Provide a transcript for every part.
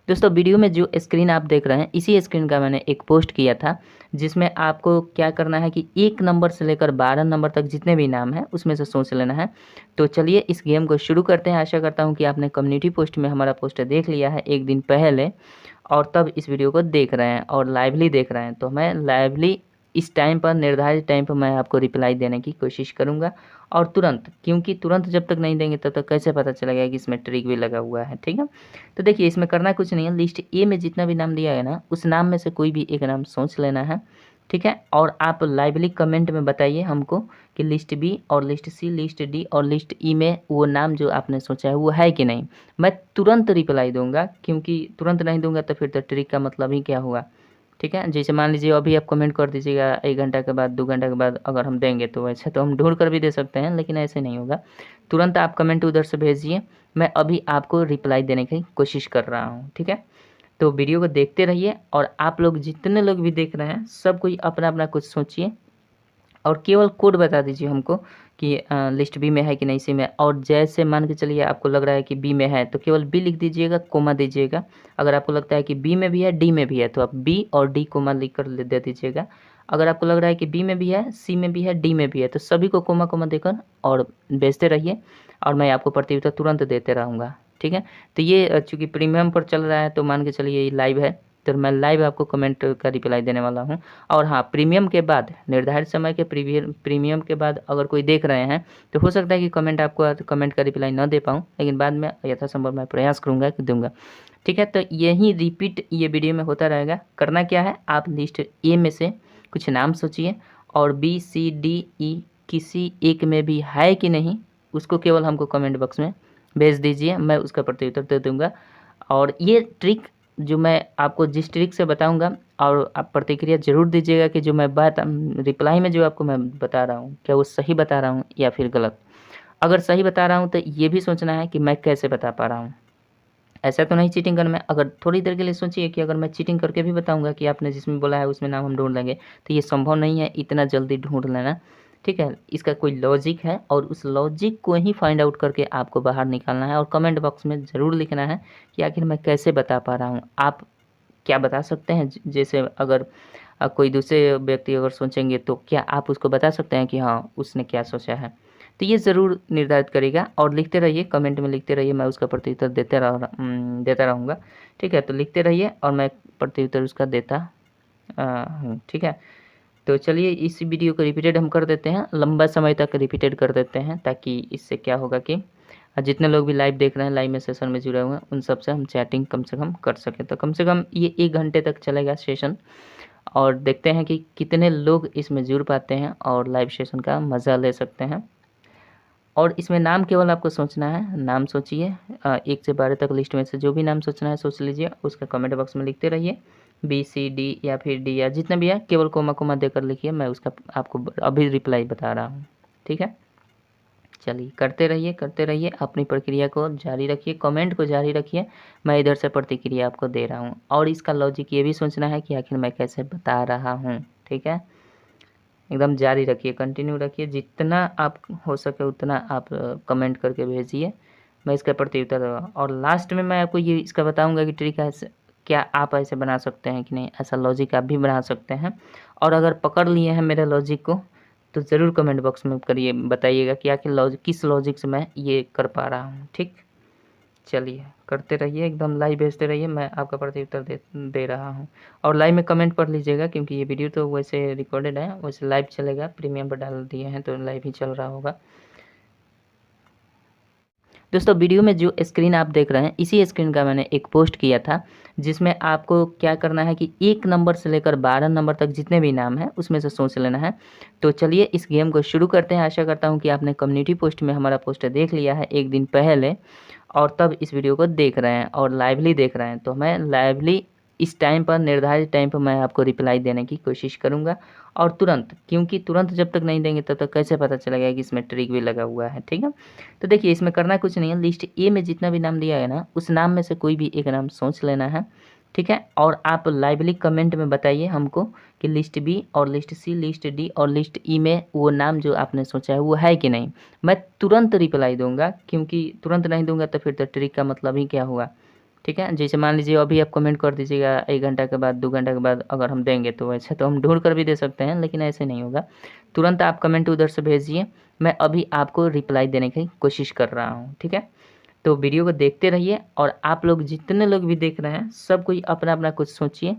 दोस्तों वीडियो में जो स्क्रीन आप देख रहे हैं इसी स्क्रीन का मैंने एक पोस्ट किया था, जिसमें आपको क्या करना है कि 1 नंबर से लेकर 12 नंबर तक जितने भी नाम हैं उसमें से सोच लेना है। तो चलिए इस गेम को शुरू करते हैं। आशा करता हूँ कि आपने कम्युनिटी पोस्ट में हमारा पोस्ट देख लिया है एक दिन पहले और तब इस वीडियो को देख रहे हैं और लाइवली देख रहे हैं। तो मैं लाइवली इस टाइम पर, निर्धारित टाइम पर मैं आपको रिप्लाई देने की कोशिश करूँगा और तुरंत, क्योंकि तुरंत जब तक नहीं देंगे तब तक कैसे पता चलेगा कि इसमें ट्रिक भी लगा हुआ है। ठीक है, तो देखिए इसमें करना कुछ नहीं है। लिस्ट ए में जितना भी नाम दिया है ना, उस नाम में से कोई भी एक नाम सोच लेना है। ठीक है, और आप लाइवली कमेंट में बताइए हमको कि लिस्ट बी और लिस्ट सी, लिस्ट डी और लिस्ट ई में वो नाम जो आपने सोचा है वो है कि नहीं। मैं तुरंत रिप्लाई दूंगा, क्योंकि तुरंत नहीं दूंगा तो फिर तो ट्रिक का मतलब ही क्या हुआ। ठीक है, जैसे मान लीजिए अभी आप कमेंट कर दीजिएगा, 1 घंटा के बाद 2 घंटा के बाद अगर हम देंगे तो वैसे तो हम ढूंढ कर भी दे सकते हैं, लेकिन ऐसे नहीं होगा। तुरंत आप कमेंट उधर से भेजिए, मैं अभी आपको रिप्लाई देने की कोशिश कर रहा हूँ। ठीक है, तो वीडियो को देखते रहिए और आप लोग जितने लोग भी देख रहे हैं सब कोई अपना अपना कुछ सोचिए और केवल कोड बता दीजिए हमको कि लिस्ट बी में है कि नहीं, सी में। और जैसे मान के चलिए आपको लग रहा है कि बी में है तो केवल बी लिख दीजिएगा, कोमा दीजिएगा। अगर आपको लगता है कि बी में भी है, डी में भी है, तो आप बी और डी कोमा लिख कर दे दीजिएगा। अगर आपको लग रहा है कि बी में भी है, सी में भी है, डी में भी है, तो सभी को कोमा कोमा देकर और भेजते रहिए और मैं आपको प्रतिउत्तर तुरंत देते रहूँगा। ठीक है, तो ये चूँकि प्रीमियम पर चल रहा है तो मान के चलिए ये लाइव है, तो मैं लाइव आपको कमेंट का रिप्लाई देने वाला हूँ। और हाँ, प्रीमियम के बाद, निर्धारित समय के प्रीमियम के बाद अगर कोई देख रहे हैं तो हो सकता है कि कमेंट आपको कमेंट का रिप्लाई न दे पाऊँ, लेकिन बाद में यथासंभव मैं प्रयास करूँगा कि दूंगा। ठीक है, तो यही रिपीट ये वीडियो में होता रहेगा। करना क्या है, आप लिस्ट ए में से कुछ नाम सोचिए और बी सी डी ई किसी एक में भी है कि नहीं उसको केवल हमको कमेंट बॉक्स में भेज दीजिए, मैं उसका प्रत्युत्तर दे दूँगा। और ये ट्रिक जो मैं आपको जिस ट्रिक से बताऊंगा, और आप प्रतिक्रिया ज़रूर दीजिएगा कि जो मैं बात रिप्लाई में जो आपको मैं बता रहा हूँ क्या वो सही बता रहा हूँ या फिर गलत। अगर सही बता रहा हूँ तो ये भी सोचना है कि मैं कैसे बता पा रहा हूँ। ऐसा तो नहीं चीटिंग करना है। अगर थोड़ी देर के लिए सोचिए कि अगर मैं चीटिंग करके भी बताऊंगा कि आपने जिसमें बोला है उसमें नाम हम ढूंढ लेंगे, तो ये संभव नहीं है इतना जल्दी ढूंढ लेना। ठीक है, इसका कोई लॉजिक है और उस लॉजिक को ही फाइंड आउट करके आपको बाहर निकालना है और कमेंट बॉक्स में ज़रूर लिखना है कि आखिर मैं कैसे बता पा रहा हूँ। आप क्या बता सकते हैं, जैसे अगर कोई दूसरे व्यक्ति अगर सोचेंगे तो क्या आप उसको बता सकते हैं कि हाँ उसने क्या सोचा है। तो ये ज़रूर निर्धारित करेगा और लिखते रहिए, कमेंट में लिखते रहिए, मैं उसका प्रत्युत्तर देता रहूँगा। ठीक है, तो लिखते रहिए और मैं प्रत्युत्तर उसका देता हूँ। ठीक है, तो चलिए इस वीडियो को रिपीटेड हम कर देते हैं, लंबा समय तक रिपीटेड कर देते हैं, ताकि इससे क्या होगा कि जितने लोग भी लाइव देख रहे हैं, लाइव में सेशन में जुड़े हुए हैं, उन सब से हम चैटिंग कम से कम कर सकें। तो कम से कम ये 1 घंटे तक चलेगा सेशन और देखते हैं कि कितने लोग इसमें जुड़ पाते हैं और लाइव सेशन का मज़ा ले सकते हैं। और इसमें नाम केवल आपको सोचना है, नाम सोचिए 1 से 12 तक लिस्ट में से जो भी नाम सोचना है सोच लीजिए, उसका कमेंट बॉक्स में लिखते रहिए। बी सी डी या फिर डी या जितना भी है केवल कोमा कोमा देकर लिखिए, मैं उसका आपको अभी रिप्लाई बता रहा हूँ। ठीक है, चलिए करते रहिए, अपनी प्रक्रिया को जारी रखिए, कमेंट को जारी रखिए, मैं इधर से प्रतिक्रिया आपको दे रहा हूँ। और इसका लॉजिक ये भी सोचना है कि आखिर मैं कैसे बता रहा हूँ। ठीक है, एकदम जारी रखिए, कंटिन्यू रखिए, जितना आप हो सके उतना आप कमेंट करके भेजिए, मैं इसका प्रत्युत्तर दूंगा। और लास्ट में मैं आपको ये इसका बताऊंगा कि ट्रिक ऐसे क्या आप ऐसे बना सकते हैं कि नहीं, ऐसा लॉजिक आप भी बना सकते हैं। और अगर पकड़ लिए हैं मेरे लॉजिक को तो ज़रूर कमेंट बॉक्स में करिए, बताइएगा कि आखिर किस लॉजिक से मैं ये कर पा रहा हूँ। ठीक, चलिए करते रहिए, एकदम लाइव भेजते रहिए, मैं आपका प्रत्युत्तर दे रहा हूँ। और लाइव में कमेंट पढ़ लीजिएगा, क्योंकि ये वीडियो तो वैसे रिकॉर्डेड है, वैसे लाइव चलेगा, प्रीमियम पर डाल दिए हैं तो लाइव ही चल रहा होगा। दोस्तों वीडियो में जो स्क्रीन आप देख रहे हैं इसी स्क्रीन का मैंने एक पोस्ट किया था, जिसमें आपको क्या करना है कि 1 नंबर से लेकर 12 नंबर तक जितने भी नाम हैं उसमें से सोच लेना है। तो चलिए इस गेम को शुरू करते हैं। आशा करता हूँ कि आपने कम्युनिटी पोस्ट में हमारा पोस्ट देख लिया है एक दिन पहले और तब इस वीडियो को देख रहे हैं और लाइवली देख रहे हैं। तो मैं लाइवली इस टाइम पर, निर्धारित टाइम पर मैं आपको रिप्लाई देने की कोशिश करूँगा और तुरंत, क्योंकि तुरंत जब तक नहीं देंगे तब तक कैसे पता चलेगा कि इसमें ट्रिक भी लगा हुआ है। ठीक है, तो देखिए इसमें करना कुछ नहीं है। लिस्ट ए में जितना भी नाम दिया है ना, उस नाम में से कोई भी एक नाम सोच लेना है। ठीक है, और आप लाइवली कमेंट में बताइए हमको कि लिस्ट बी और लिस्ट सी, लिस्ट डी और लिस्ट ई में वो नाम जो आपने सोचा है वो है कि नहीं। मैं तुरंत रिप्लाई दूंगा, क्योंकि तुरंत नहीं दूंगा तो फिर तो ट्रिक का मतलब ही क्या हुआ। ठीक है। जैसे मान लीजिए अभी आप कमेंट कर दीजिएगा 1 घंटा के बाद 2 घंटा के बाद अगर हम देंगे, तो वैसे तो हम ढूंढ कर भी दे सकते हैं, लेकिन ऐसे नहीं होगा। तुरंत आप कमेंट उधर से भेजिए, मैं अभी आपको रिप्लाई देने की कोशिश कर रहा हूँ, ठीक है। तो वीडियो को देखते रहिए, और आप लोग जितने लोग भी देख रहे हैं सब कोई अपना अपना कुछ सोचिए,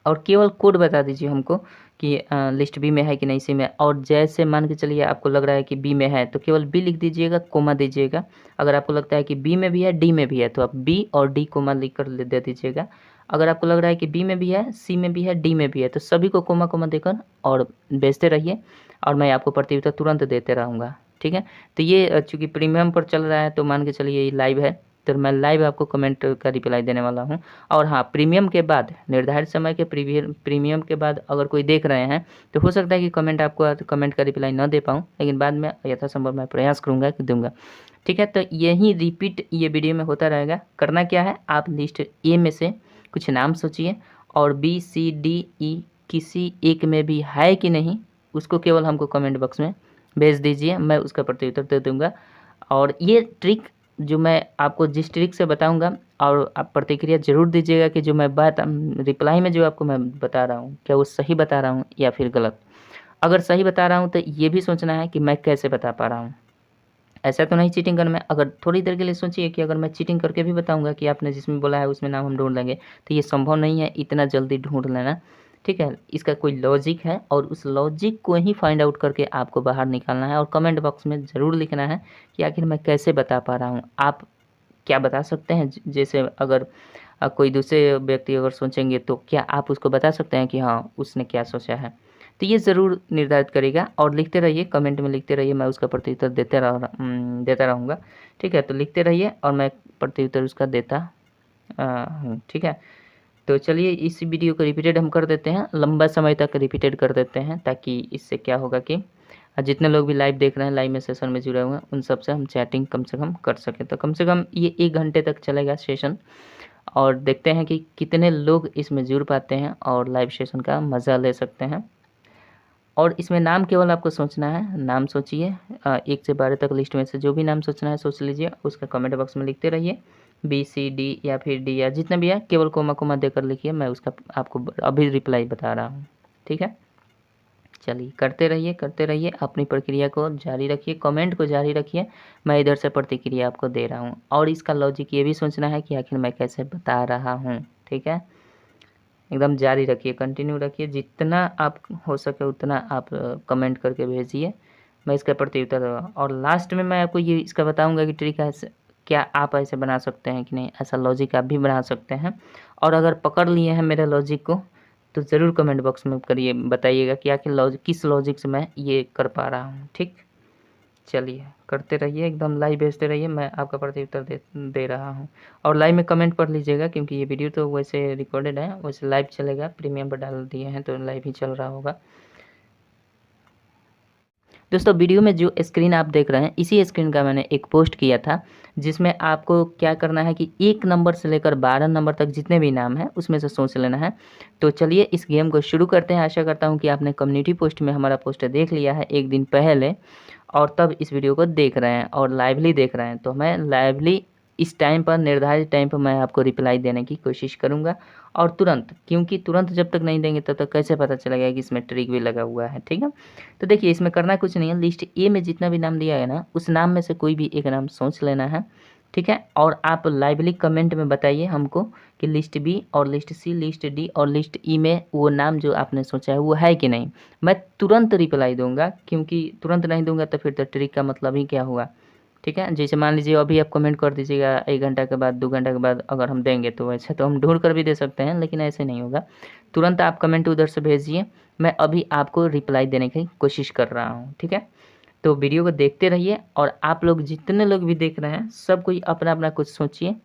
और केवल कोड बता दीजिए हमको कि लिस्ट बी में है कि नहीं सी में। और जैसे मान के चलिए आपको लग रहा है कि बी में है, तो केवल बी लिख दीजिएगा, कोमा दीजिएगा। अगर आपको लगता है कि बी में भी है, डी में भी है, तो आप बी और डी कोमा लिख कर दे दीजिएगा। अगर आपको लग रहा है कि बी में भी है, सी में भी है, डी में भी है, तो सभी को कोमा कोमा देकर और भेजते रहिए, और मैं आपको प्रतियोगिता तुरंत देते रहूँगा, ठीक है। तो ये चूँकि प्रीमियम पर चल रहा है, तो मान के चलिए ये लाइव है, तो मैं लाइव आपको कमेंट का रिप्लाई देने वाला हूँ। और हाँ, प्रीमियम के बाद, निर्धारित समय के प्रीमियम के बाद अगर कोई देख रहे हैं, तो हो सकता है कि कमेंट का रिप्लाई न दे पाऊँ, लेकिन बाद में यथासंभव मैं प्रयास करूँगा कि दूंगा, ठीक है। तो यही रिपीट ये वीडियो में होता रहेगा। करना क्या है, आप लिस्ट ए में से कुछ नाम सोचिए, और बी सी डी ई किसी एक में भी है कि नहीं, उसको केवल हमको कमेंट बॉक्स में भेज दीजिए, मैं उसका प्रत्युत्तर दे दूँगा। और ये ट्रिक जो मैं आपको जिस ट्रिक से बताऊंगा, और आप प्रतिक्रिया ज़रूर दीजिएगा कि जो मैं बात रिप्लाई में जो आपको मैं बता रहा हूँ, क्या वो सही बता रहा हूँ या फिर गलत। अगर सही बता रहा हूँ तो ये भी सोचना है कि मैं कैसे बता पा रहा हूँ। ऐसा तो नहीं चीटिंग करना है। अगर थोड़ी देर के लिए सोचिए कि अगर मैं चीटिंग करके भी बताऊंगा कि आपने जिसमें बोला है उसमें नाम हम ढूंढ लेंगे, तो ये संभव नहीं है इतना जल्दी ढूंढ लेना, ठीक है। इसका कोई लॉजिक है, और उस लॉजिक को ही फाइंड आउट करके आपको बाहर निकालना है, और कमेंट बॉक्स में ज़रूर लिखना है कि आखिर मैं कैसे बता पा रहा हूँ। आप क्या बता सकते हैं, जैसे अगर कोई दूसरे व्यक्ति अगर सोचेंगे, तो क्या आप उसको बता सकते हैं कि हाँ उसने क्या सोचा है। तो ये ज़रूर निर्धारित करेगा, और लिखते रहिए, कमेंट में लिखते रहिए, मैं उसका प्रत्युत्तर देता रहूँगा, ठीक है। तो लिखते रहिए और मैं प्रत्युत्तर उसका देता हूँ, ठीक है। तो चलिए इस वीडियो को रिपीटेड हम कर देते हैं, लंबा समय तक रिपीटेड कर देते हैं, ताकि इससे क्या होगा कि जितने लोग भी लाइव देख रहे हैं, लाइव में सेशन में जुड़े हुए हैं, उन सब से हम चैटिंग कम से कम कर सकें। तो कम से कम ये 1 घंटे तक चलेगा सेशन, और देखते हैं कि कितने लोग इसमें जुड़ पाते हैं और लाइव सेशन का मज़ा ले सकते हैं। और इसमें नाम केवल आपको सोचना है, नाम सोचिए, 1 से 12 तक लिस्ट में से जो भी नाम सोचना है सोच लीजिए, उसका कमेंट बॉक्स में लिखते रहिए, बी सी डी या फिर डी या जितना भी है, केवल कोमा कोमा देकर लिखिए, मैं उसका आपको अभी रिप्लाई बता रहा हूँ, ठीक है। चलिए करते रहिए, अपनी प्रक्रिया को जारी रखिए, कमेंट को जारी रखिए, मैं इधर से प्रतिक्रिया आपको दे रहा हूँ। और इसका लॉजिक ये भी सोचना है कि आखिर मैं कैसे बता रहा हूँ, ठीक है। एकदम जारी रखिए, कंटिन्यू रखिए, जितना आप हो सके उतना आप कमेंट करके भेजिए, मैं इसका प्रत्युत्तर दूंगा। और लास्ट में मैं आपको ये इसका बताऊंगा कि ट्रिक ऐसे क्या आप ऐसे बना सकते हैं कि नहीं, ऐसा लॉजिक आप भी बना सकते हैं। और अगर पकड़ लिए हैं मेरे लॉजिक को, तो ज़रूर कमेंट बॉक्स में करिए, बताइएगा कि आखिर किस लॉजिक से मैं ये कर पा रहा हूँ, ठीक। चलिए करते रहिए, एकदम लाइव भेजते रहिए, मैं आपका प्रत्युत्तर दे रहा हूँ। और लाइव में कमेंट पढ़ लीजिएगा, क्योंकि ये वीडियो तो वैसे रिकॉर्डेड है, वैसे लाइव चलेगा, प्रीमियम पर डाल दिए हैं तो लाइव ही चल रहा होगा। दोस्तों वीडियो में जो स्क्रीन आप देख रहे हैं, इसी स्क्रीन का मैंने एक पोस्ट किया था, जिसमें आपको क्या करना है कि 1 नंबर से लेकर 12 नंबर तक जितने भी नाम हैं उसमें से सोच लेना है। तो चलिए इस गेम को शुरू करते हैं। आशा करता हूँ कि आपने कम्युनिटी पोस्ट में हमारा पोस्ट देख लिया है 1 दिन पहले, और तब इस वीडियो को देख रहे हैं और लाइवली देख रहे हैं। तो मैं लाइवली इस टाइम पर, निर्धारित टाइम पर मैं आपको रिप्लाई देने की कोशिश करूँगा, और तुरंत, क्योंकि तुरंत जब तक नहीं देंगे तब तक कैसे पता चलेगा कि इसमें ट्रिक भी लगा हुआ है, ठीक है। तो देखिए इसमें करना कुछ नहीं है, लिस्ट ए में जितना भी नाम दिया है ना, उस नाम में से कोई भी एक नाम सोच लेना है, ठीक है। और आप लाइवली कमेंट में बताइए हमको कि लिस्ट बी और लिस्ट सी, लिस्ट डी और लिस्ट ई में वो नाम जो आपने सोचा है वो है कि नहीं। मैं तुरंत रिप्लाई दूंगा, क्योंकि तुरंत नहीं दूंगा तो फिर तो ट्रिक का मतलब ही क्या हुआ, ठीक है। जैसे मान लीजिए अभी आप कमेंट कर दीजिएगा 1 घंटा के बाद 2 घंटा के बाद अगर हम देंगे, तो वैसे तो हम ढूंढ कर भी दे सकते हैं, लेकिन ऐसे नहीं होगा। तुरंत आप कमेंट उधर से भेजिए, मैं अभी आपको रिप्लाई देने की कोशिश कर रहा हूँ, ठीक है। तो वीडियो को देखते रहिए, और आप लोग जितने लोग भी देख रहे हैं सब कोई अपना अपना कुछ सोचिए,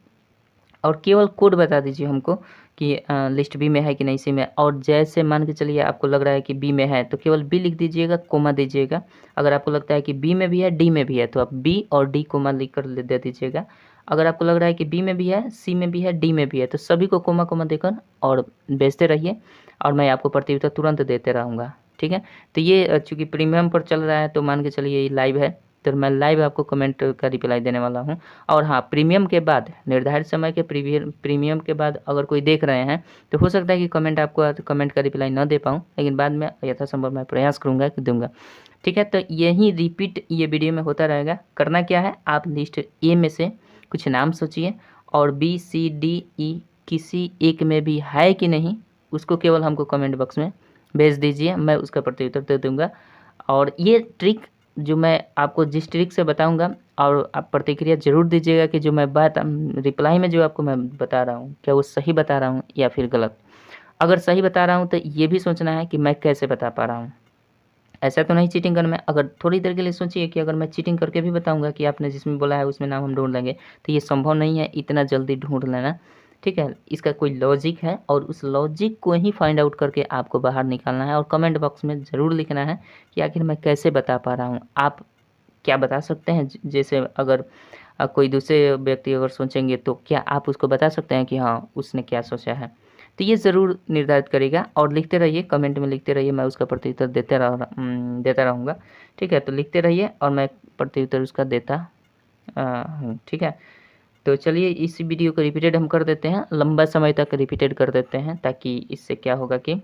और केवल कोड बता दीजिए हमको कि लिस्ट बी में है कि नहीं सी में। और जैसे मान के चलिए आपको लग रहा है कि बी में है, तो केवल बी लिख दीजिएगा, कोमा दीजिएगा। अगर आपको लगता है कि बी में भी है, डी में भी है, तो आप बी और डी कोमा लिख कर दे दीजिएगा। अगर आपको लग रहा है कि बी में भी है, सी में भी है, डी में भी है, तो सभी को कोमा कोमा देकर और भेजते रहिए, और मैं आपको प्रत्युत्तर तुरंत देते रहूँगा, ठीक है। तो ये चूँकि प्रीमियम पर चल रहा है, तो मान के चलिए ये लाइव है, तो मैं लाइव आपको कमेंट का रिप्लाई देने वाला हूँ। और हाँ, प्रीमियम के बाद निर्धारित समय के प्रीमियम के बाद अगर कोई देख रहे हैं तो हो सकता है कि कमेंट का रिप्लाई न दे पाऊँ, लेकिन बाद में यथासंभव मैं प्रयास करूँगा कि दूंगा। ठीक है, तो यही रिपीट ये वीडियो में होता रहेगा। करना क्या है, आप लिस्ट ए में से कुछ नाम सोचिए और बी सी डी ई किसी एक में भी है कि नहीं, उसको केवल हमको कमेंट बॉक्स में भेज दीजिए, मैं उसका प्रत्युत्तर दे दूंगा। और ये ट्रिक जो मैं आपको जिस ट्रिक से बताऊंगा, और आप प्रतिक्रिया ज़रूर दीजिएगा कि जो मैं बात रिप्लाई में जो आपको मैं बता रहा हूँ क्या वो सही बता रहा हूँ या फिर गलत। अगर सही बता रहा हूँ तो ये भी सोचना है कि मैं कैसे बता पा रहा हूँ। ऐसा तो नहीं चीटिंग करना है। अगर थोड़ी देर के लिए सोचिए कि अगर मैं चीटिंग करके भी बताऊंगा कि आपने जिसमें बोला है उसमें नाम हम ढूंढ लेंगे, तो ये संभव नहीं है इतना जल्दी ढूंढ लेना। ठीक है, इसका कोई लॉजिक है और उस लॉजिक को ही फाइंड आउट करके आपको बाहर निकालना है और कमेंट बॉक्स में ज़रूर लिखना है कि आखिर मैं कैसे बता पा रहा हूँ। आप क्या बता सकते हैं, जैसे अगर कोई दूसरे व्यक्ति अगर सोचेंगे तो क्या आप उसको बता सकते हैं कि हाँ उसने क्या सोचा है। तो ये ज़रूर निर्धारित करेगा और लिखते रहिए, कमेंट में लिखते रहिए, मैं उसका प्रत्युत्तर देता रहूँगा। ठीक है, तो लिखते रहिए और मैं प्रत्युत्तर उसका देता हूँ। ठीक है, तो चलिए इस वीडियो को रिपीटेड हम कर देते हैं, लंबा समय तक रिपीटेड कर देते हैं, ताकि इससे क्या होगा कि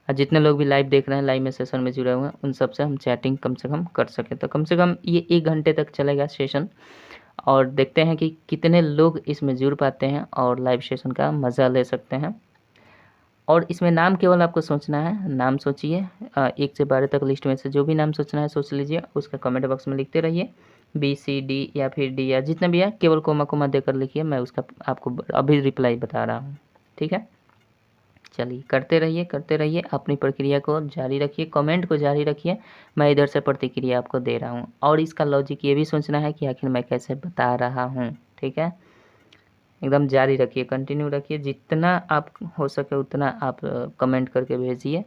जितने लोग भी लाइव देख रहे हैं, लाइव में सेशन में जुड़े हुए हैं, उन सब से हम चैटिंग कम से कम कर सकें। तो कम से कम ये 1 घंटे तक चलेगा सेशन और देखते हैं कि कितने लोग इसमें जुड़ पाते हैं और लाइव सेशन का मज़ा ले सकते हैं। और इसमें नाम केवल आपको सोचना है, नाम सोचिए 1 से 12 तक लिस्ट में से जो भी नाम सोचना है सोच लीजिए, उसका कमेंट बॉक्स में लिखते रहिए। बी सी डी या फिर डी या जितना भी है केवल कोमा कोमा देकर लिखिए, मैं उसका आपको अभी रिप्लाई बता रहा हूँ। ठीक है, चलिए करते रहिए, अपनी प्रक्रिया को जारी रखिए, कमेंट को जारी रखिए, मैं इधर से प्रतिक्रिया आपको दे रहा हूँ। और इसका लॉजिक ये भी सोचना है कि आखिर मैं कैसे बता रहा हूँ। ठीक है, एकदम जारी रखिए, कंटिन्यू रखिए, जितना आप हो सके उतना आप कमेंट करके भेजिए,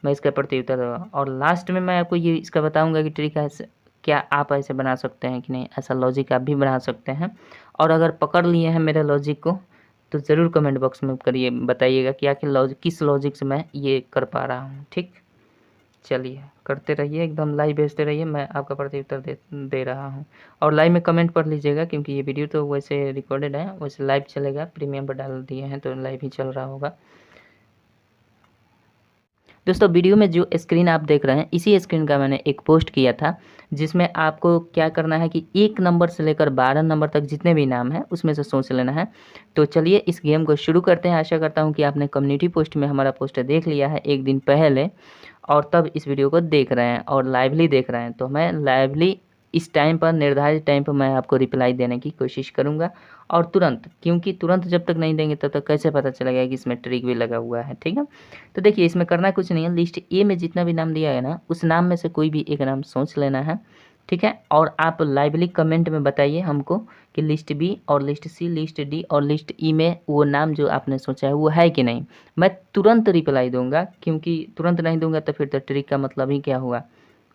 मैं इसका प्रत्युत्तर दूंगा। और लास्ट में मैं आपको ये इसका बताऊंगा कि ट्रिक ऐसे क्या आप ऐसे बना सकते हैं कि नहीं, ऐसा लॉजिक आप भी बना सकते हैं। और अगर पकड़ लिए हैं मेरे लॉजिक को तो ज़रूर कमेंट बॉक्स में करिए, बताइएगा कि आखिर किस लॉजिक से मैं ये कर पा रहा हूँ। ठीक, चलिए करते रहिए, एकदम लाइव भेजते रहिए, मैं आपका प्रत्युत्तर दे रहा हूँ। और लाइव में कमेंट पढ़ लीजिएगा, क्योंकि ये वीडियो तो वैसे रिकॉर्डेड है, वैसे लाइव चलेगा, प्रीमियम पर डाल दिए हैं तो लाइव ही चल रहा होगा। दोस्तों वीडियो में जो स्क्रीन आप देख रहे हैं, इसी स्क्रीन का मैंने एक पोस्ट किया था, जिसमें आपको क्या करना है कि 1 नंबर से लेकर 12 नंबर तक जितने भी नाम हैं उसमें से सोच लेना है। तो चलिए इस गेम को शुरू करते हैं। आशा करता हूँ कि आपने कम्युनिटी पोस्ट में हमारा पोस्ट देख लिया है 1 दिन पहले और तब इस वीडियो को देख रहे हैं और लाइवली देख रहे हैं। तो मैं लाइवली इस टाइम पर, निर्धारित टाइम पर मैं आपको रिप्लाई देने की कोशिश करूँगा और तुरंत, क्योंकि तुरंत जब तक नहीं देंगे तब तक कैसे पता चलेगा कि इसमें ट्रिक भी लगा हुआ है। ठीक है, तो देखिए इसमें करना कुछ नहीं है, लिस्ट ए में जितना भी नाम दिया है ना, उस नाम में से कोई भी एक नाम सोच लेना है। ठीक है, और आप लाइवली कमेंट में बताइए हमको कि लिस्ट बी और लिस्ट सी, लिस्ट डी और लिस्ट ई में वो नाम जो आपने सोचा है वो है कि नहीं। मैं तुरंत रिप्लाई दूंगा, क्योंकि तुरंत नहीं दूंगा तो फिर तो ट्रिक का मतलब ही क्या हुआ।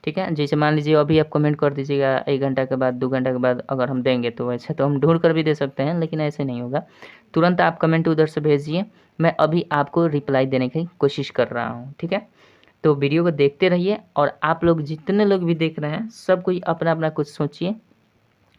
ठीक है, जैसे मान लीजिए अभी आप कमेंट कर दीजिएगा, 1 घंटा के बाद 2 घंटा के बाद अगर हम देंगे तो वैसे तो हम ढूंढ कर भी दे सकते हैं, लेकिन ऐसे नहीं होगा। तुरंत आप कमेंट उधर से भेजिए, मैं अभी आपको रिप्लाई देने की कोशिश कर रहा हूँ। ठीक है, तो वीडियो को देखते रहिए और आप लोग जितने लोग भी देख रहे हैं सब कोई अपना अपना कुछ सोचिए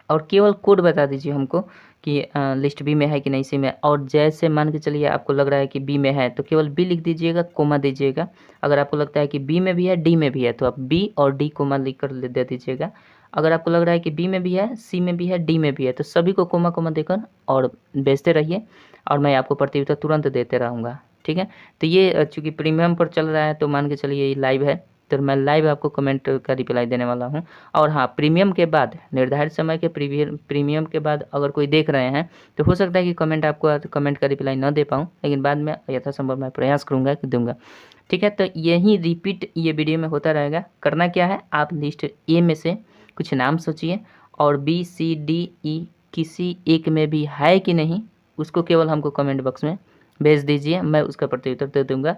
और केवल कोड बता दीजिए हमको कि लिस्ट बी में है कि नहीं, सी में। और जैसे मान के चलिए आपको लग रहा है कि बी में है तो केवल बी लिख दीजिएगा, कोमा दीजिएगा। अगर आपको लगता है कि बी में भी है, डी में भी है, तो आप बी और डी कोमा लिख कर दे दीजिएगा। अगर आपको लग रहा है कि बी में भी है, सी में भी है, डी में भी है, तो सभी को कोमा कोमा देकर और भेजते रहिए और मैं आपको प्रत्युत्तर तुरंत देते रहूँगा। ठीक है, तो ये चूँकि प्रीमियम पर चल रहा है तो मान के चलिए ये लाइव है, तो मैं लाइव आपको कमेंट का रिप्लाई देने वाला हूँ। और हाँ, प्रीमियम के बाद, निर्धारित समय के प्रीमियम के बाद अगर कोई देख रहे हैं तो हो सकता है कि कमेंट का रिप्लाई न दे पाऊँ, लेकिन बाद में यथासंभव मैं प्रयास करूँगा कि दूंगा। ठीक है, तो यही रिपीट ये वीडियो में होता रहेगा। करना क्या है, आप लिस्ट ए में से कुछ नाम सोचिए और बी सी डी ई किसी एक में भी है कि नहीं, उसको केवल हमको कमेंट बॉक्स में भेज दीजिए, मैं उसका प्रत्युत्तर दे दूंगा।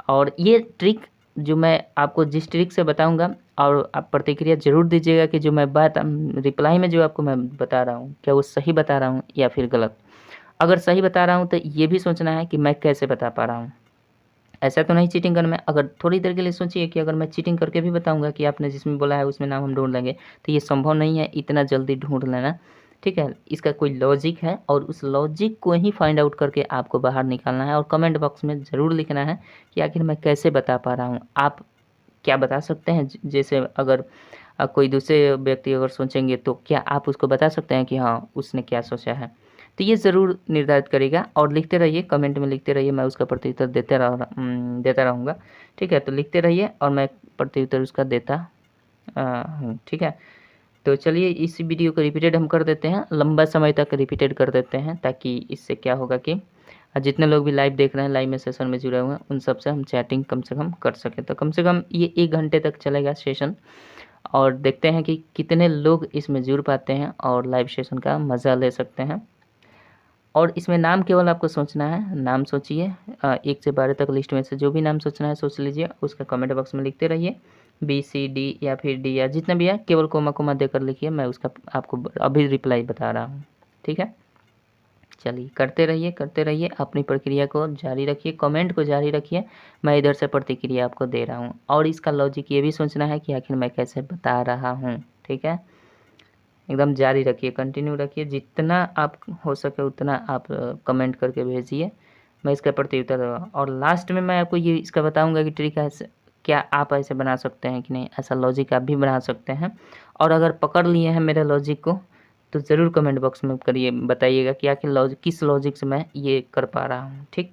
और ये ट्रिक जो मैं आपको जिस ट्रिक से बताऊंगा, और आप प्रतिक्रिया ज़रूर दीजिएगा कि जो मैं बात रिप्लाई में जो आपको मैं बता रहा हूँ क्या वो सही बता रहा हूँ या फिर गलत। अगर सही बता रहा हूँ तो ये भी सोचना है कि मैं कैसे बता पा रहा हूँ। ऐसा तो नहीं चीटिंग करना है। अगर थोड़ी देर के लिए सोचिए कि अगर मैं चीटिंग करके भी बताऊंगा कि आपने जिसमें बोला है उसमें नाम हम ढूंढ लेंगे, तो ये संभव नहीं है इतना जल्दी ढूंढ लेना। ठीक है, इसका कोई लॉजिक है और उस लॉजिक को ही फाइंड आउट करके आपको बाहर निकालना है और कमेंट बॉक्स में ज़रूर लिखना है कि आखिर मैं कैसे बता पा रहा हूँ। आप क्या बता सकते हैं, जैसे अगर कोई दूसरे व्यक्ति अगर सोचेंगे तो क्या आप उसको बता सकते हैं कि हाँ उसने क्या सोचा है। तो ये ज़रूर निर्धारित करेगा और लिखते रहिए, कमेंट में लिखते रहिए, मैं उसका प्रत्युत्तर देता रहूँगा। ठीक है, तो लिखते रहिए और मैं प्रत्युत्तर उसका देता हूँ। ठीक है, तो चलिए इस वीडियो को रिपीटेड हम कर देते हैं, लंबा समय तक रिपीटेड कर देते हैं, ताकि इससे क्या होगा कि जितने लोग भी लाइव देख रहे हैं, लाइव में सेशन में जुड़े हुए हैं, उन सब से हम चैटिंग कम से कम कर सकें। तो कम से कम ये 1 घंटे तक चलेगा सेशन और देखते हैं कि कितने लोग इसमें जुड़ पाते हैं और लाइव सेशन का मज़ा ले सकते हैं। और इसमें नाम केवल आपको सोचना है, नाम सोचिए 1 से 12 तक लिस्ट में से जो भी नाम सोचना है सोच लीजिए, उसका कमेंट बॉक्स में लिखते रहिए, BCD या फिर D या जितना भी है, केवल कोमा कोमा देकर लिखिए, मैं उसका आपको अभी रिप्लाई बता रहा हूँ। ठीक है, चलिए करते रहिए, अपनी प्रक्रिया को जारी रखिए, कमेंट को जारी रखिए, मैं इधर से प्रतिक्रिया आपको दे रहा हूँ। और इसका लॉजिक ये भी सोचना है कि आखिर मैं कैसे बता रहा हूँ। ठीक है, एकदम जारी रखिए, कंटिन्यू रखिए, जितना आप हो सके उतना आप कमेंट करके भेजिए, मैं इसका प्रत्युत्तर दूँगा। और लास्ट में मैं आपको ये इसका बताऊंगा कि ट्रिक ऐसे क्या आप ऐसे बना सकते हैं कि नहीं, ऐसा लॉजिक आप भी बना सकते हैं। और अगर पकड़ लिए हैं मेरे लॉजिक को तो ज़रूर कमेंट बॉक्स में करिए, बताइएगा कि आखिर किस लॉजिक से मैं ये कर पा रहा हूँ। ठीक,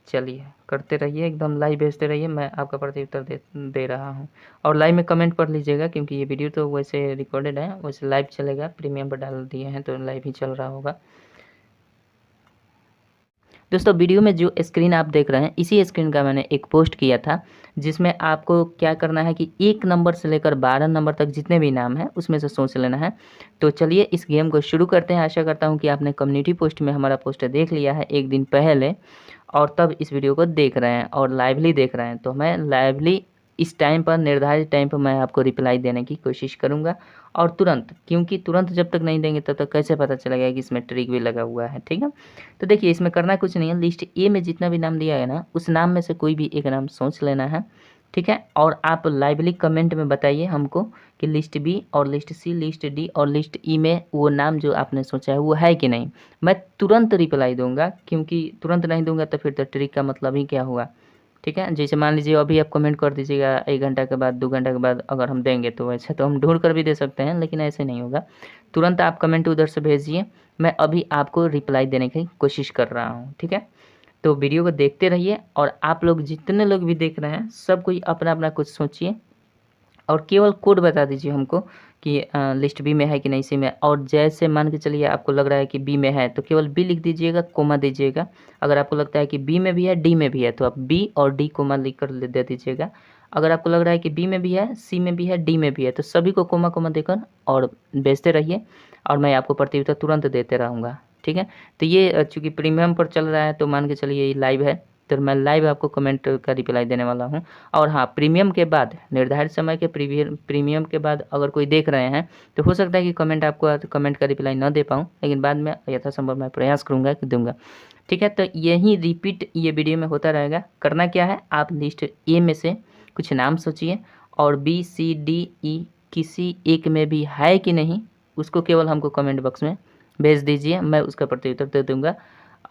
चलिए करते रहिए, एकदम लाइव भेजते रहिए, मैं आपका प्रत्युत्तर दे रहा हूँ। और लाइव में कमेंट पढ़ लीजिएगा, क्योंकि ये वीडियो तो वैसे रिकॉर्डेड है, वैसे लाइव चलेगा, प्रीमियम पर डाल दिए हैं तो लाइव ही चल रहा होगा। दोस्तों वीडियो में जो स्क्रीन आप देख रहे हैं, इसी स्क्रीन का मैंने एक पोस्ट किया था, जिसमें आपको क्या करना है कि 1 नंबर से लेकर 12 नंबर तक जितने भी नाम हैं उसमें से सोच लेना है। तो चलिए इस गेम को शुरू करते हैं। आशा करता हूँ कि आपने कम्युनिटी पोस्ट में हमारा पोस्ट देख लिया है 1 दिन पहले और तब इस वीडियो को देख रहे हैं और लाइवली देख रहे हैं। तो मैं लाइवली इस टाइम पर, निर्धारित टाइम पर मैं आपको रिप्लाई देने की कोशिश करूंगा और तुरंत, क्योंकि तुरंत जब तक नहीं देंगे तब तक कैसे पता चलेगा कि इसमें ट्रिक भी लगा हुआ है। ठीक है, तो देखिए इसमें करना कुछ नहीं है, लिस्ट ए में जितना भी नाम दिया है ना, उस नाम में से कोई भी एक नाम सोच लेना है। ठीक है, और आप लाइवली कमेंट में बताइए हमको कि लिस्ट बी और लिस्ट सी, लिस्ट डी और लिस्ट ई में वो नाम जो आपने सोचा है वो है कि नहीं। मैं तुरंत रिप्लाई दूंगा, क्योंकि तुरंत नहीं दूंगा तो फिर तो ट्रिक का मतलब ही क्या हुआ। ठीक है, जैसे मान लीजिए अभी आप कमेंट कर दीजिएगा, 1 घंटा के बाद, 2 घंटा के बाद अगर हम देंगे तो वैसे तो हम ढूंढ कर भी दे सकते हैं, लेकिन ऐसे नहीं होगा। तुरंत आप कमेंट उधर से भेजिए, मैं अभी आपको रिप्लाई देने की कोशिश कर रहा हूँ। ठीक है, तो वीडियो को देखते रहिए और आप लोग जितने लोग भी देख रहे हैं सब कोई अपना अपना कुछ सोचिए और केवल कोड बता दीजिए हमको कि लिस्ट बी में है कि नहीं, सी में। और जैसे मान के चलिए आपको लग रहा है कि बी में है तो केवल बी लिख दीजिएगा, कोमा दीजिएगा। अगर आपको लगता है कि बी में भी है, डी में भी है, तो आप बी और डी कोमा लिख कर दे दीजिएगा। अगर आपको लग रहा है कि बी में भी है, सी में भी है, डी में भी है, तो सभी को कोमा कोमा देकर और भेजते रहिए और मैं आपको प्रत्युत्तर तुरंत देते रहूँगा। ठीक है, तो ये चूँकि प्रीमियम पर चल रहा है तो मान के चलिए ये लाइव है, तो मैं लाइव आपको कमेंट का रिप्लाई देने वाला हूँ। और हाँ, प्रीमियम के बाद, निर्धारित समय के प्रीमियम के बाद अगर कोई देख रहे हैं तो हो सकता है कि कमेंट का रिप्लाई ना दे पाऊँ, लेकिन बाद में यथासंभव मैं प्रयास करूँगा कि दूंगा। ठीक है, तो यही रिपीट ये वीडियो में होता रहेगा। करना क्या है, आप लिस्ट ए में से कुछ नाम सोचिए और BCDE किसी एक में भी है कि नहीं, उसको केवल हमको कमेंट बॉक्स में भेज दीजिए, मैं उसका प्रत्युत्तर दे दूंगा।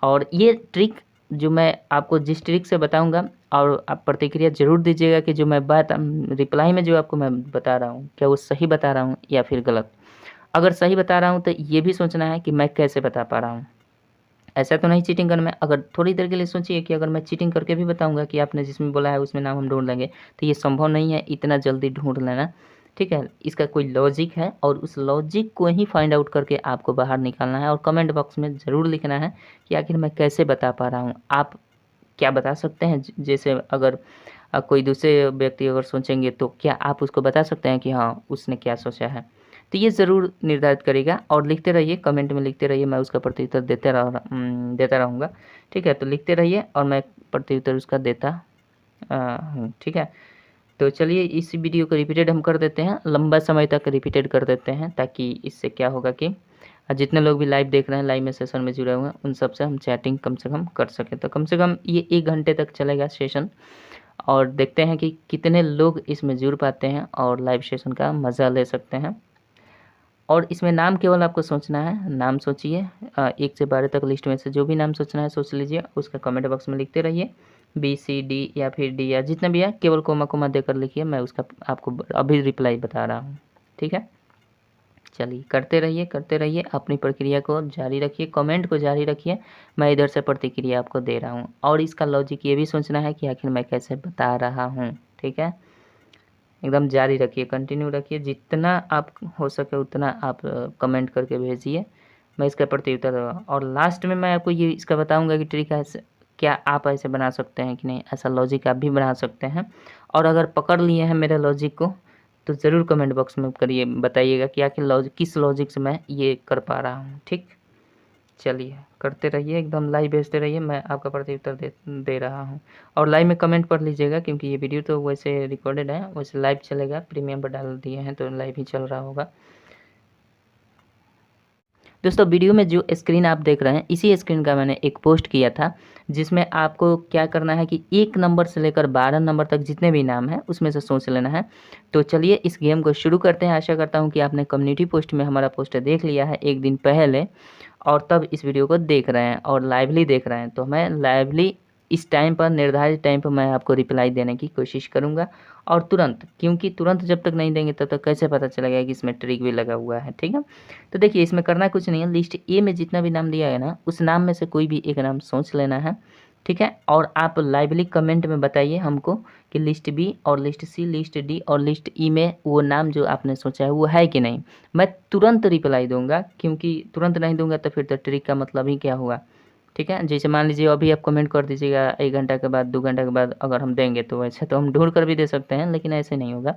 और ये ट्रिक जो मैं आपको जिस ट्रिक से बताऊंगा, और आप प्रतिक्रिया ज़रूर दीजिएगा कि जो मैं बात रिप्लाई में जो आपको मैं बता रहा हूँ क्या वो सही बता रहा हूँ या फिर गलत। अगर सही बता रहा हूँ तो ये भी सोचना है कि मैं कैसे बता पा रहा हूँ। ऐसा तो नहीं चीटिंग करना है। अगर थोड़ी देर के लिए सोचिए कि अगर मैं चीटिंग करके भी बताऊंगा कि आपने जिसमें बोला है उसमें नाम हम ढूंढ लेंगे, तो ये संभव नहीं है इतना जल्दी ढूंढ लेना। ठीक है, इसका कोई लॉजिक है और उस लॉजिक को ही फाइंड आउट करके आपको बाहर निकालना है और कमेंट बॉक्स में ज़रूर लिखना है कि आखिर मैं कैसे बता पा रहा हूँ। आप क्या बता सकते हैं, जैसे अगर कोई दूसरे व्यक्ति अगर सोचेंगे तो क्या आप उसको बता सकते हैं कि हाँ उसने क्या सोचा है। तो ये ज़रूर निर्धारित करेगा और लिखते रहिए, कमेंट में लिखते रहिए, मैं उसका प्रत्युत्तर देता रहूँगा। ठीक है, तो लिखते रहिए और मैं प्रत्युत्तर उसका देता हूँ। ठीक है, तो चलिए इस वीडियो को रिपीटेड हम कर देते हैं, लंबा समय तक रिपीटेड कर देते हैं, ताकि इससे क्या होगा कि और जितने लोग भी लाइव देख रहे हैं, लाइव में सेशन में जुड़े हुए हैं, उन सबसे हम चैटिंग कम से कम कर सकें। तो कम से कम ये 1 घंटे तक चलेगा सेशन, और देखते हैं कि कितने लोग इसमें जुड़ पाते हैं और लाइव सेशन का मज़ा ले सकते हैं। और इसमें नाम केवल आपको सोचना है, नाम सोचिए 1 से 12 तक लिस्ट में से जो भी नाम सोचना है सोच लीजिए, उसका कमेंट बॉक्स में लिखते रहिए, BCD या फिर D या जितना भी है, केवल कोमा कोमा देकर लिखिए, मैं उसका आपको अभी रिप्लाई बता रहा हूँ। ठीक है, चलिए करते रहिए, अपनी प्रक्रिया को जारी रखिए, कमेंट को जारी रखिए, मैं इधर से प्रतिक्रिया आपको दे रहा हूँ। और इसका लॉजिक ये भी सोचना है कि आखिर मैं कैसे बता रहा हूँ। ठीक है, एकदम जारी रखिए, कंटिन्यू रखिए, जितना आप हो सके उतना आप कमेंट करके भेजिए, मैं इसका प्रत्युत्तर दूँगा। और लास्ट में मैं आपको ये इसका बताऊंगा कि ट्रिक ऐसे क्या आप ऐसे बना सकते हैं कि नहीं, ऐसा लॉजिक आप भी बना सकते हैं। और अगर पकड़ लिए हैं मेरे लॉजिक को तो ज़रूर कमेंट बॉक्स में करिए, बताइएगा कि आखिर किस लॉजिक से मैं ये कर पा रहा हूँ। ठीक, चलिए करते रहिए, एकदम लाइव भेजते रहिए, मैं आपका प्रत्युत्तर दे रहा हूँ। और लाइव में कमेंट पढ़ लीजिएगा, क्योंकि ये वीडियो तो वैसे रिकॉर्डेड है, वैसे लाइव चलेगा, प्रीमियम पर डाल दिए हैं तो लाइव ही चल रहा होगा। दोस्तों वीडियो में जो स्क्रीन आप देख रहे हैं, इसी स्क्रीन का मैंने एक पोस्ट किया था, जिसमें आपको क्या करना है कि 1 नंबर से लेकर 12 नंबर तक जितने भी नाम हैं उसमें से सोच लेना है। तो चलिए इस गेम को शुरू करते हैं। आशा करता हूं कि आपने कम्युनिटी पोस्ट में हमारा पोस्ट देख लिया है 1 दिन पहले, और तब इस वीडियो को देख रहे हैं और लाइवली देख रहे हैं। तो मैं लाइवली इस टाइम पर, निर्धारित टाइम पर मैं आपको रिप्लाई देने की कोशिश करूँगा, और तुरंत, क्योंकि तुरंत जब तक नहीं देंगे तब तक कैसे पता चलेगा कि इसमें ट्रिक भी लगा हुआ है। ठीक है, तो देखिए इसमें करना कुछ नहीं है, लिस्ट ए में जितना भी नाम दिया है ना, उस नाम में से कोई भी एक नाम सोच लेना है। ठीक है, और आप लाइवली कमेंट में बताइए हमको कि लिस्ट बी और लिस्ट सी, लिस्ट डी और लिस्ट ई में वो नाम जो आपने सोचा है वो है कि नहीं। मैं तुरंत रिप्लाई दूंगा, क्योंकि तुरंत नहीं दूंगा तो फिर तो ट्रिक का मतलब ही क्या हुआ। ठीक है, जैसे मान लीजिए अभी आप कमेंट कर दीजिएगा, 1 घंटा के बाद, 2 घंटा के बाद अगर हम देंगे, तो वैसे तो हम ढूंढ कर भी दे सकते हैं, लेकिन ऐसे नहीं होगा।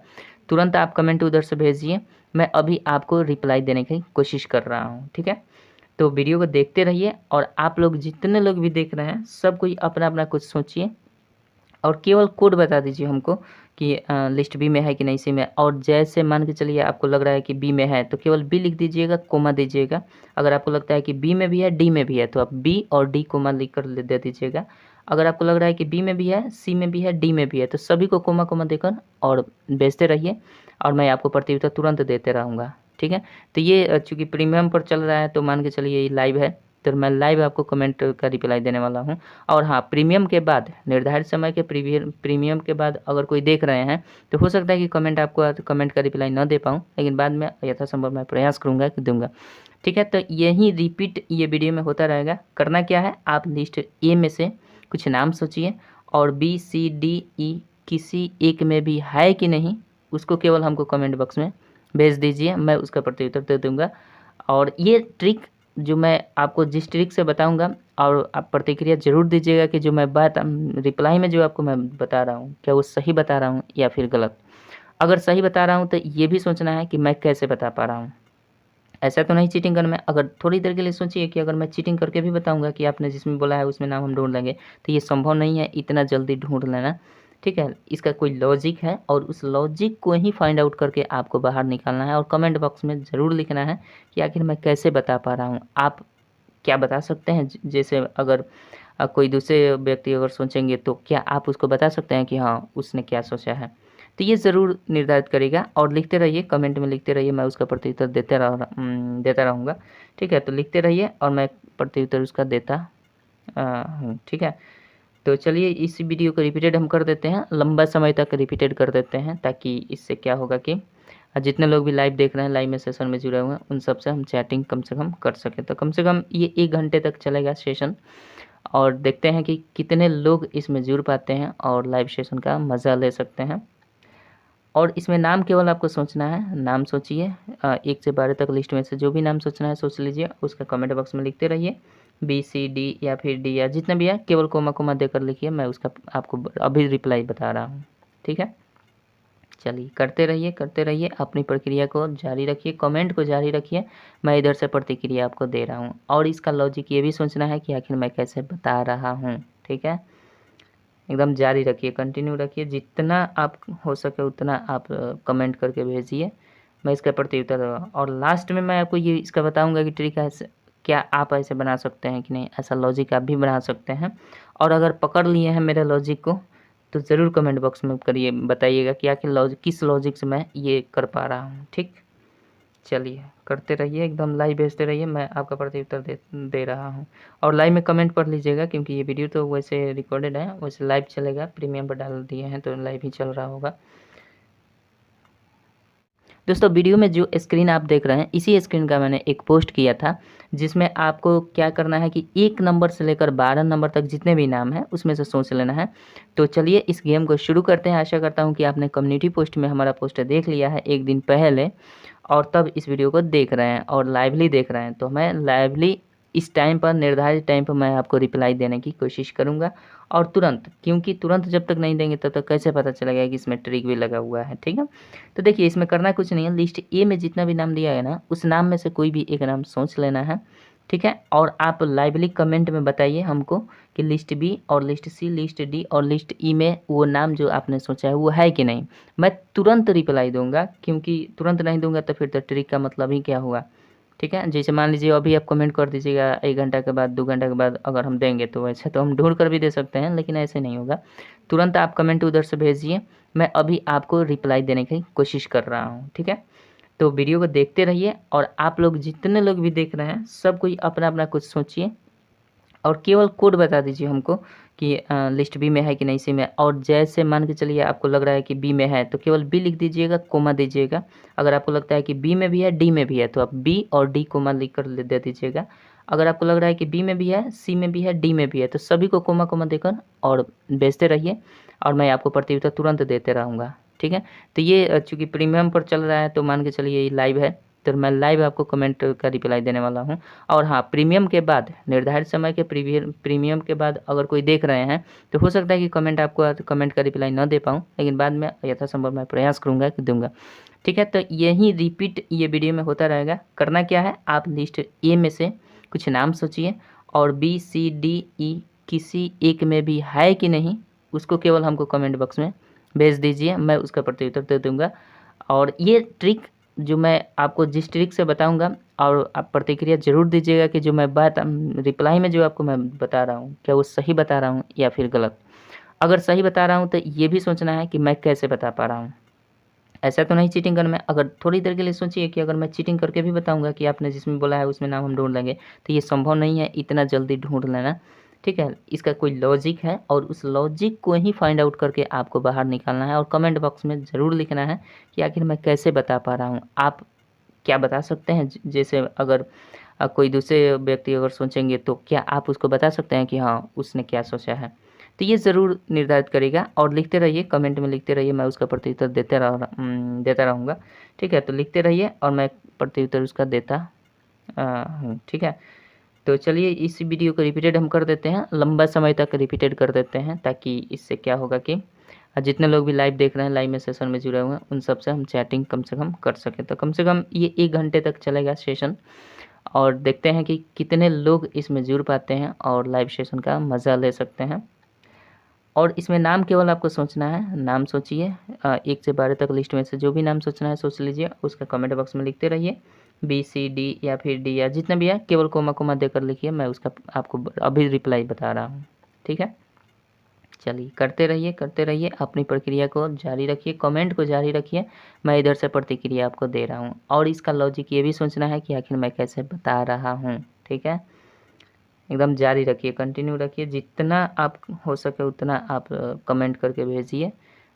तुरंत आप कमेंट उधर से भेजिए, मैं अभी आपको रिप्लाई देने की कोशिश कर रहा हूँ। ठीक है, तो वीडियो को देखते रहिए, और आप लोग जितने लोग भी देख रहे हैं सब कोई अपना अपना कुछ सोचिए, और केवल कोड बता दीजिए हमको कि लिस्ट बी में है कि नहीं, सी में। और जैसे मान के चलिए आपको लग रहा है कि बी में है, तो केवल बी लिख दीजिएगा, कोमा दीजिएगा। अगर आपको लगता है कि बी में भी है, डी में भी है, तो आप बी और डी कोमा लिख कर दे दीजिएगा। अगर आपको लग रहा है कि बी में भी है, सी में भी है, डी में भी है, तो सभी को कोमा कोमा देकर और भेजते रहिए, और मैं आपको प्रत्युत्तर तुरंत देते रहूँगा। ठीक है, तो ये चूँकि प्रीमियम पर चल रहा है, तो मान के चलिए ये लाइव है, तो मैं लाइव आपको कमेंट का रिप्लाई देने वाला हूं। और हाँ, प्रीमियम के बाद, निर्धारित समय के प्रीमियम के बाद अगर कोई देख रहे हैं, तो हो सकता है कि कमेंट का रिप्लाई ना दे पाऊँ, लेकिन बाद में यथासंभव मैं प्रयास करूँगा कि दूंगा। ठीक है, तो यही रिपीट ये वीडियो में होता रहेगा। करना क्या है, आप लिस्ट ए में से कुछ नाम सोचिए, और BCDE किसी एक में भी है कि नहीं, उसको केवल हमको कमेंट बॉक्स में भेज दीजिए, मैं उसका प्रत्युत्तर दे दूँगा। और ये ट्रिक जो मैं आपको जिस ट्रिक से बताऊंगा, और आप प्रतिक्रिया ज़रूर दीजिएगा कि जो मैं बात रिप्लाई में जो आपको मैं बता रहा हूँ, क्या वो सही बता रहा हूँ या फिर गलत। अगर सही बता रहा हूँ तो ये भी सोचना है कि मैं कैसे बता पा रहा हूँ। ऐसा तो नहीं चीटिंग करना है। अगर थोड़ी देर के लिए सोचिए कि अगर मैं चीटिंग करके भी बताऊंगा कि आपने जिसमें बोला है उसमें नाम हम ढूंढ लेंगे, तो ये संभव नहीं है इतना जल्दी ढूंढ लेना। ठीक है, इसका कोई लॉजिक है, और उस लॉजिक को ही फाइंड आउट करके आपको बाहर निकालना है, और कमेंट बॉक्स में ज़रूर लिखना है कि आखिर मैं कैसे बता पा रहा हूँ। आप क्या बता सकते हैं, जैसे अगर कोई दूसरे व्यक्ति अगर सोचेंगे, तो क्या आप उसको बता सकते हैं कि हाँ उसने क्या सोचा है। तो ये ज़रूर निर्धारित करेगा, और लिखते रहिए, कमेंट में लिखते रहिए, मैं उसका प्रत्युत्तर देता रहूँगा। ठीक है, तो लिखते रहिए और मैं प्रत्युत्तर उसका देता हूँ। ठीक है, तो चलिए इस वीडियो को रिपीटेड हम कर देते हैं, लंबा समय तक रिपीटेड कर देते हैं, ताकि इससे क्या होगा कि जितने लोग भी लाइव देख रहे हैं, लाइव में सेशन में जुड़े हुए हैं, उन सबसे हम चैटिंग कम से कम कर सकें। तो कम से कम ये 1 घंटे तक चलेगा सेशन, और देखते हैं कि कितने लोग इसमें जुड़ पाते हैं और लाइव सेशन का मज़ा ले सकते हैं। और इसमें नाम केवल आपको सोचना है, नाम सोचिए 1 से 12 तक लिस्ट में से जो भी नाम सोचना है सोच लीजिए, उसका कमेंट बॉक्स में लिखते रहिए, BCD या फिर D या जितना भी है, केवल कोमा कोमा देकर लिखिए, मैं उसका आपको अभी रिप्लाई बता रहा हूँ। ठीक है, चलिए करते रहिए, अपनी प्रक्रिया को जारी रखिए, कमेंट को जारी रखिए, मैं इधर से प्रतिक्रिया आपको दे रहा हूँ। और इसका लॉजिक ये भी सोचना है कि आखिर मैं कैसे बता रहा हूँ। ठीक है, एकदम जारी रखिए, कंटिन्यू रखिए, जितना आप हो सके उतना आप कमेंट करके भेजिए, मैं इसका प्रति उत्तर दूंगा। और लास्ट में मैं आपको ये इसका बताऊंगा कि ट्रिक ऐसे क्या आप ऐसे बना सकते हैं कि नहीं, ऐसा लॉजिक आप भी बना सकते हैं। और अगर पकड़ लिए हैं मेरे लॉजिक को तो ज़रूर कमेंट बॉक्स में करिए, बताइएगा कि आखिर लॉजिक किस लॉजिक से मैं ये कर पा रहा हूँ। ठीक, चलिए करते रहिए, एकदम लाइव भेजते रहिए, मैं आपका प्रति उत्तर दे रहा हूँ। और लाइव में कमेंट पढ़ लीजिएगा, क्योंकि ये वीडियो तो वैसे रिकॉर्डेड है, वैसे लाइव चलेगा, प्रीमियम पर डाल दिए हैं तो लाइव ही चल रहा होगा। दोस्तों वीडियो में जो स्क्रीन आप देख रहे हैं, इसी स्क्रीन का मैंने एक पोस्ट किया था, जिसमें आपको क्या करना है कि 1 नंबर से लेकर 12 नंबर तक जितने भी नाम हैं उसमें से सोच लेना है। तो चलिए इस गेम को शुरू करते हैं। आशा करता हूं कि आपने कम्युनिटी पोस्ट में हमारा पोस्टर देख लिया है एक दिन पहले, और तब इस वीडियो को देख रहे हैं और लाइवली देख रहे हैं। तो मैं लाइवली इस टाइम पर, निर्धारित टाइम पर मैं आपको रिप्लाई देने की कोशिश करूँगा, और तुरंत, क्योंकि तुरंत जब तक नहीं देंगे तब तक कैसे पता चलेगा कि इसमें ट्रिक भी लगा हुआ है। ठीक है, तो देखिए इसमें करना कुछ नहीं है, लिस्ट ए में जितना भी नाम दिया है ना, उस नाम में से कोई भी एक नाम सोच लेना है। ठीक है, और आप लाइवली कमेंट में बताइए हमको कि लिस्ट बी और लिस्ट सी, लिस्ट डी और लिस्ट ई में वो नाम जो आपने सोचा है वो है कि नहीं। मैं तुरंत रिप्लाई दूंगा, क्योंकि तुरंत नहीं दूंगा तो फिर तो ट्रिक का मतलब ही क्या हुआ। ठीक है, जैसे मान लीजिए अभी आप कमेंट कर दीजिएगा, 1 घंटा के बाद, 2 घंटा के बाद अगर हम देंगे, तो वैसे तो हम ढूंढ कर भी दे सकते हैं, लेकिन ऐसे नहीं होगा। तुरंत आप कमेंट उधर से भेजिए, मैं अभी आपको रिप्लाई देने की कोशिश कर रहा हूँ। ठीक है, तो वीडियो को देखते रहिए, और आप लोग जितने लोग भी देख रहे हैं सब कोई अपना अपना कुछ सोचिए, और केवल कोड बता दीजिए हमको कि लिस्ट बी में है कि नहीं, सी में। और जैसे मान के चलिए आपको लग रहा है कि बी में है, तो केवल बी लिख दीजिएगा, कोमा दीजिएगा। अगर आपको लगता है कि बी में भी है, डी में भी है, तो आप बी और डी कोमा लिख कर दे दीजिएगा। अगर आपको लग रहा है कि बी में भी है, सी में भी है, डी में भी है, तो सभी को कोमा कोमा देकर और भेजते रहिए, और मैं आपको प्रतिउत्तर तुरंत देते रहूँगा। ठीक है, तो ये चूँकि प्रीमियम पर चल रहा है, तो मान के चलिए ये लाइव है, तो मैं लाइव आपको कमेंट का रिप्लाई देने वाला हूँ। और हाँ, प्रीमियम के बाद, निर्धारित समय के प्रीमियम के बाद अगर कोई देख रहे हैं, तो हो सकता है कि कमेंट आपको कमेंट का रिप्लाई न दे पाऊँ, लेकिन बाद में यथासंभव मैं प्रयास करूँगा कि दूंगा। ठीक है, तो यही रिपीट ये वीडियो में होता रहेगा। करना क्या है, आप लिस्ट ए में से कुछ नाम सोचिए, और बी सी डी ई किसी एक में भी है कि नहीं, उसको केवल हमको कमेंट बॉक्स में भेज दीजिए, मैं उसका प्रत्युत्तर दे दूँगा। और ये ट्रिक जो मैं आपको जिस ट्रिक से बताऊंगा, और आप प्रतिक्रिया ज़रूर दीजिएगा कि जो मैं बात रिप्लाई में जो आपको मैं बता रहा हूँ, क्या वो सही बता रहा हूँ या फिर गलत। अगर सही बता रहा हूँ तो ये भी सोचना है कि मैं कैसे बता पा रहा हूँ। ऐसा तो नहीं चीटिंग करना है। अगर थोड़ी देर के लिए सोचिए कि अगर मैं चीटिंग करके भी बताऊंगा कि आपने जिसमें बोला है उसमें नाम हम ढूंढ लेंगे, तो ये संभव नहीं है इतना जल्दी ढूंढ लेना। ठीक है, इसका कोई लॉजिक है, और उस लॉजिक को ही फाइंड आउट करके आपको बाहर निकालना है, और कमेंट बॉक्स में ज़रूर लिखना है कि आखिर मैं कैसे बता पा रहा हूँ। आप क्या बता सकते हैं, जैसे अगर कोई दूसरे व्यक्ति अगर सोचेंगे, तो क्या आप उसको बता सकते हैं कि हाँ उसने क्या सोचा है। तो ये ज़रूर निर्धारित करेगा, और लिखते रहिए, कमेंट में लिखते रहिए, मैं उसका प्रत्युत्तर देता रहूँगा। ठीक है, तो लिखते रहिए और मैं प्रत्युत्तर उसका देता हूँ। ठीक है, तो चलिए इस वीडियो को रिपीटेड हम कर देते हैं, लंबा समय तक रिपीटेड कर देते हैं, ताकि इससे क्या होगा कि जितने लोग भी लाइव देख रहे हैं, लाइव में सेशन में जुड़े हुए हैं, उन सब से हम चैटिंग कम से कम कर सकें। तो कम से कम ये 1 घंटे तक चलेगा सेशन, और देखते हैं कि कितने लोग इसमें जुड़ पाते हैं और लाइव सेशन का मज़ा ले सकते हैं। और इसमें नाम केवल आपको सोचना है, नाम सोचिए, 1 से 12 तक लिस्ट में से जो भी नाम सोचना है सोच लीजिए, उसका कमेंट बॉक्स में लिखते रहिए, बी सी डी या फिर डी या जितना भी है, केवल कोमा कोमा देकर लिखिए, मैं उसका आपको अभी रिप्लाई बता रहा हूँ। ठीक है, चलिए करते रहिए, अपनी प्रक्रिया को जारी रखिए, कमेंट को जारी रखिए, मैं इधर से प्रतिक्रिया आपको दे रहा हूँ। और इसका लॉजिक ये भी सोचना है कि आखिर मैं कैसे बता रहा हूँ। ठीक है, एकदम जारी रखिए, कंटिन्यू रखिए, जितना आप हो सके उतना आप कमेंट करके भेजिए,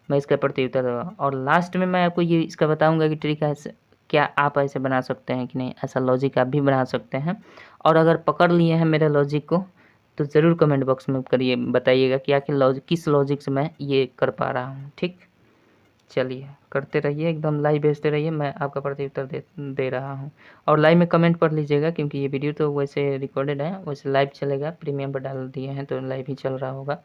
मैं इसका प्रत्युत्तर दूंगा। और लास्ट में मैं आपको ये इसका बताऊंगा कि ट्रिक ऐसे क्या आप ऐसे बना सकते हैं कि नहीं, ऐसा लॉजिक आप भी बना सकते हैं। और अगर पकड़ लिए हैं मेरे लॉजिक को, तो ज़रूर कमेंट बॉक्स में करिए, बताइएगा कि आखिर लॉजिक किस लॉजिक से मैं ये कर पा रहा हूँ। ठीक, चलिए करते रहिए, एकदम लाइव भेजते रहिए, मैं आपका प्रत्युत्तर दे रहा हूँ। और लाइव में कमेंट पढ़ लीजिएगा, क्योंकि ये वीडियो तो वैसे रिकॉर्डेड है, वैसे लाइव चलेगा, प्रीमियम पर डाल दिए हैं तो लाइव ही चल रहा होगा।